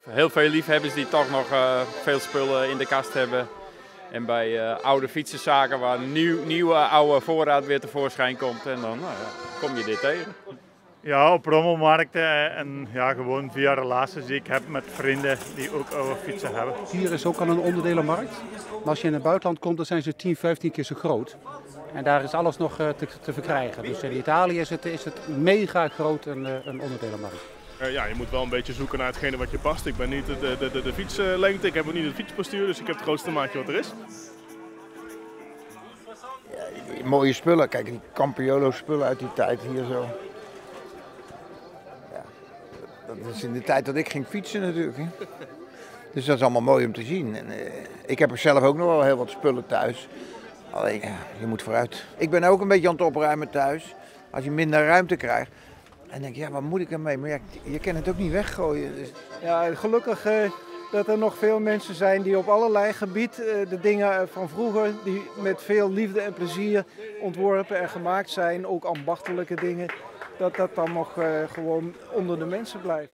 Heel veel liefhebbers die toch nog veel spullen in de kast hebben. En bij oude fietsenzaken waar nieuwe oude voorraad weer tevoorschijn komt. En dan kom je dit tegen. Ja, op rommelmarkten en ja, gewoon via relaties die ik heb met vrienden die ook oude fietsen hebben. Hier is ook al een onderdelenmarkt. Maar als je in het buitenland komt, dan zijn ze 10, 15 keer zo groot. En daar is alles nog te verkrijgen. Dus in Italië is het mega groot een onderdelenmarkt. Ja, je moet wel een beetje zoeken naar hetgene wat je past. Ik ben niet de fietslengte, ik heb ook niet het fietspostuur, dus ik heb het grootste maatje wat er is. Ja, mooie spullen, kijk die Campiolo spullen uit die tijd hier zo. Ja, dat is in de tijd dat ik ging fietsen natuurlijk. Hè. Dus dat is allemaal mooi om te zien. En, ik heb er zelf ook nog wel heel wat spullen thuis. Alleen, ja, je moet vooruit. Ik ben ook een beetje aan het opruimen thuis. Als je minder ruimte krijgt. En denk je, ja, wat moet ik ermee? Maar ja, je kan het ook niet weggooien. Dus... Ja, gelukkig dat er nog veel mensen zijn die op allerlei gebieden de dingen van vroeger, die met veel liefde en plezier ontworpen en gemaakt zijn, ook ambachtelijke dingen, dat dat dan nog gewoon onder de mensen blijft.